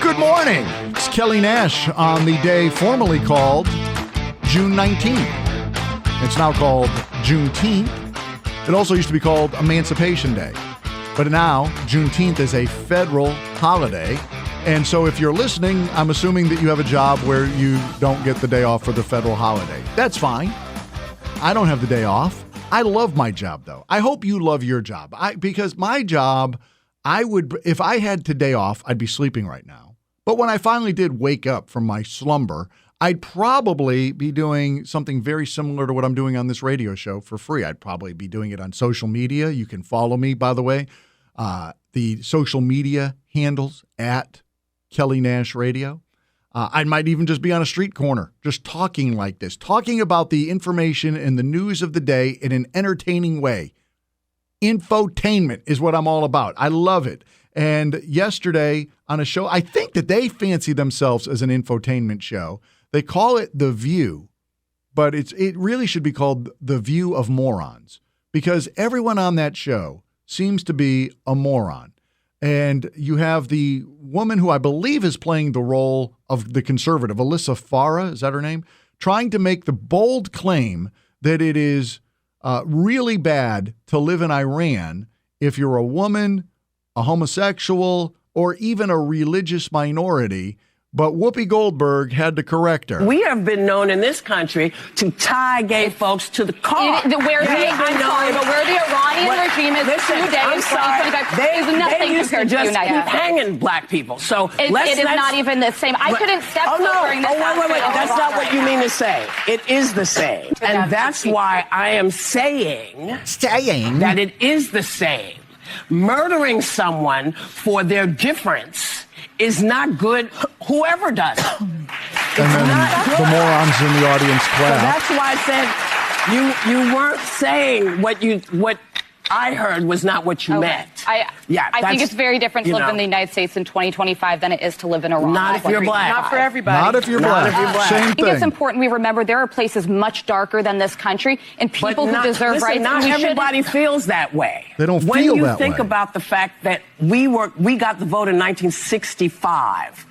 Good morning. It's Kelly Nash on the day formerly called June 19th. It's now called Juneteenth. It also used to be called Emancipation Day. But now, Juneteenth is a federal holiday. And so if you're listening, I'm assuming that you have a job where you don't get the day off for the federal holiday. That's fine. I don't have the day off. I love my job, though. I hope you love your job. Because my job, if I had today off, I'd be sleeping right now. But when I finally did wake up from my slumber, I'd probably be doing something very similar to what I'm doing on this radio show for free. I'd probably be doing it on social media. You can follow me, by the way. The social media handles at Kelly Nash Radio. I might even just be on a street corner, just talking like this, talking about the information and the news of the day in an entertaining way. Infotainment is what I'm all about. I love it. And yesterday on a show, I think that they fancy themselves as an infotainment show. They call it The View, but it really should be called The View of Morons, because everyone on that show seems to be a moron. And you have the woman who I believe is playing the role of the conservative, Alyssa Farah, is that her name? Trying to make the bold claim that it is really bad to live in Iran if you're a woman, a homosexual, or even a religious minority. But Whoopi Goldberg had to correct her. We have been known in this country to tie gay folks to the car. Where the Iranian regime is today in 2025 is nothing compared to the United States. Keep hanging black people. So it is not even the same. I couldn't step during this. Wait. That's not what you mean to say. It is the same. And that's why I am saying that it is the same. Murdering someone for their difference is not good, whoever does it. And then the morons in the audience clap. So that's why I said you weren't saying what I heard was not what you meant. I think it's very different to live in the United States in 2025 than it is to live in Iran. Not if you're black. Not for everybody. Not if you're black. Same I think it's important we remember there are places much darker than this country and people who deserve rights. Not everybody feels that way. They don't feel that way. When you think about the fact that we got the vote in 1965.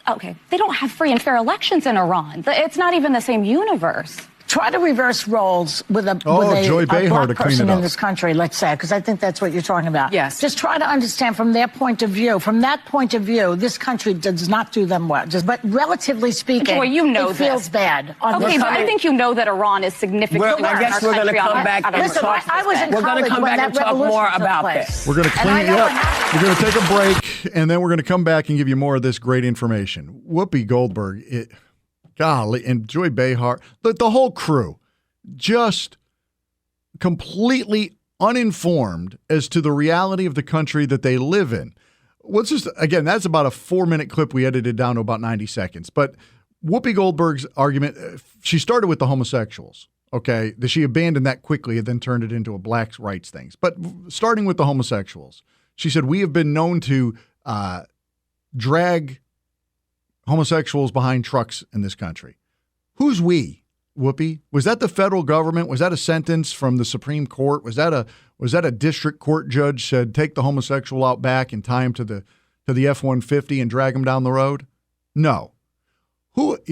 Okay, they don't have free and fair elections in Iran. It's not even the same universe. Try to reverse roles with a black person in this country, let's say, because I think that's what you're talking about. Yes. Just try to understand from their point of view. From that point of view, this country does not do them well. But relatively speaking, it feels bad. Okay, but I think you know that Iran is significantly I guess we're going to come back and talk. We're going to come back and talk more about this. We're going to clean you up. We're going to take a break, and then we're going to come back and give you more of this great information. Whoopi Goldberg, golly, and Joy Behar, the whole crew, just completely uninformed as to the reality of the country that they live in. Again, that's about a 4-minute clip we edited down to about 90 seconds. But Whoopi Goldberg's argument, she started with the homosexuals, okay? She abandoned that quickly and then turned it into a black rights thing. But starting with the homosexuals, she said, we have been known to drag homosexuals behind trucks in this country. Who's we, Whoopi? Was that the federal government? Was that a sentence from the Supreme Court? Was that a district court judge said take the homosexual out back and tie him to the F-150 and drag him down the road? No.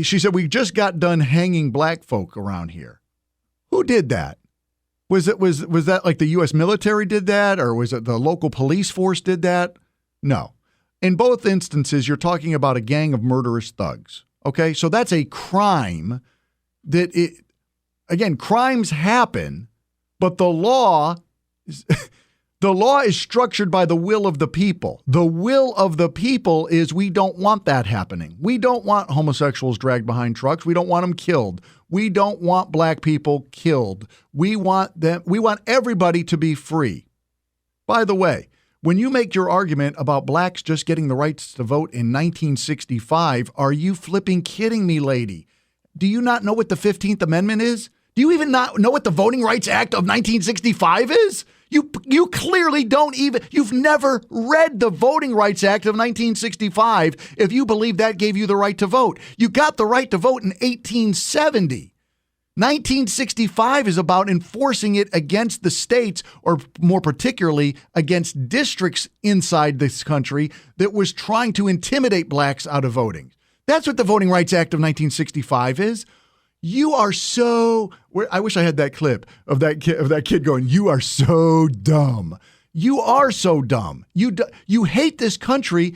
She said we just got done hanging black folk around here. Who did that? Was that like the U.S. military did that, or was it the local police force did that? No. In both instances, you're talking about a gang of murderous thugs, okay? So that's a crime crimes happen, but the law is structured by the will of the people. The will of the people is we don't want that happening. We don't want homosexuals dragged behind trucks. We don't want them killed. We don't want black people killed. We want everybody to be free. By the way, when you make your argument about blacks just getting the rights to vote in 1965, are you flipping kidding me, lady? Do you not know what the 15th Amendment is? Do you even not know what the Voting Rights Act of 1965 is? You clearly don't even, you've never read the Voting Rights Act of 1965 if you believe that gave you the right to vote. You got the right to vote in 1870. 1965 is about enforcing it against the states, or more particularly against districts inside this country that was trying to intimidate blacks out of voting. That's what the Voting Rights Act of 1965 is. You are so, I wish I had that clip of that kid going, "You are so dumb." You are so dumb. You hate this country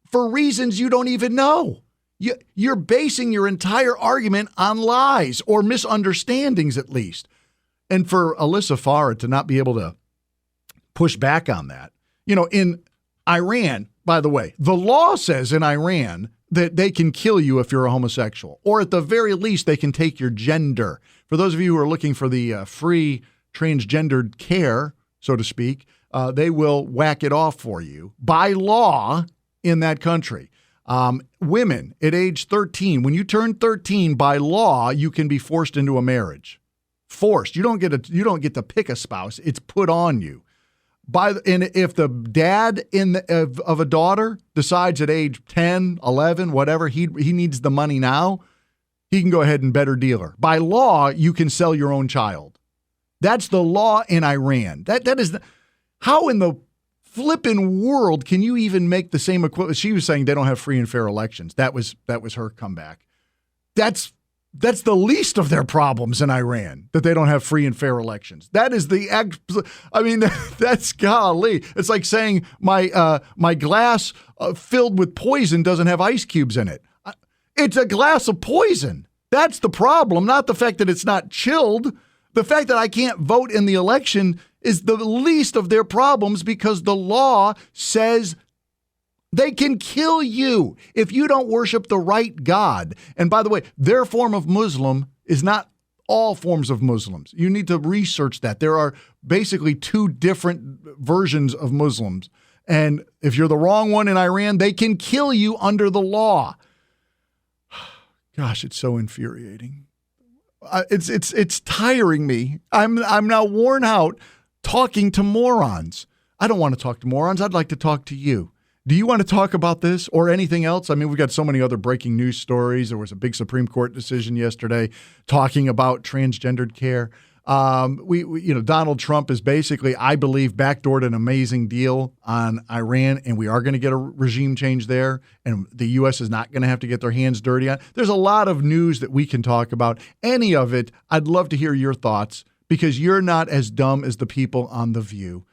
for reasons you don't even know. You're basing your entire argument on lies or misunderstandings, at least. And for Alyssa Farah to not be able to push back on that. In Iran, by the way, the law says in Iran that they can kill you if you're a homosexual, or at the very least, they can take your gender. For those of you who are looking for the free transgendered care, so to speak, they will whack it off for you by law in that country. Women at age 13, when you turn 13, by law, you can be forced into a marriage. Forced. You don't get to pick a spouse. It's put on you. And if the dad of a daughter decides at age 10, 11, whatever, he needs the money now, he can go ahead and better deal her. By law, you can sell your own child. That's the law in Iran. That is how in the flippin' world can you even make the same equivalent? She was saying they don't have free and fair elections. That was her comeback. That's the least of their problems in Iran, that they don't have free and fair elections. That is that's golly. It's like saying my glass filled with poison doesn't have ice cubes in it. It's a glass of poison. That's the problem, not the fact that it's not chilled. The fact that I can't vote in the election is the least of their problems, because the law says they can kill you if you don't worship the right God. And by the way, their form of Muslim is not all forms of Muslims. You need to research that. There are basically two different versions of Muslims. And if you're the wrong one in Iran, they can kill you under the law. Gosh, it's so infuriating. It's tiring me. I'm now worn out talking to morons. I don't want to talk to morons. I'd like to talk to you. Do you want to talk about this or anything else? I mean, we've got so many other breaking news stories. There was a big Supreme Court decision yesterday talking about transgendered care. Donald Trump is basically, I believe, backdoored an amazing deal on Iran, and we are going to get a regime change there, and the U.S. is not going to have to get their hands dirty on it. There's a lot of news that we can talk about. Any of it, I'd love to hear your thoughts, because you're not as dumb as the people on The View.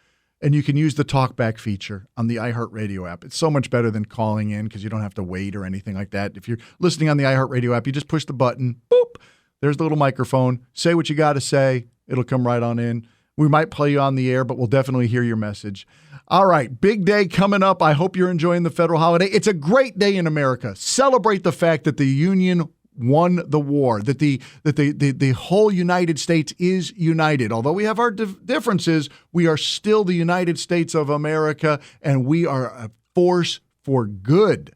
And you can use the talkback feature on the iHeartRadio app. It's so much better than calling in, because you don't have to wait or anything like that. If you're listening on the iHeartRadio app, you just push the button, boop, there's the little microphone. Say what you got to say. It'll come right on in. We might play you on the air, but we'll definitely hear your message. All right, big day coming up. I hope you're enjoying the federal holiday. It's a great day in America. Celebrate the fact that the Union won the war, that the whole United States is united. Although we have our differences, we are still the United States of America, and we are a force for good.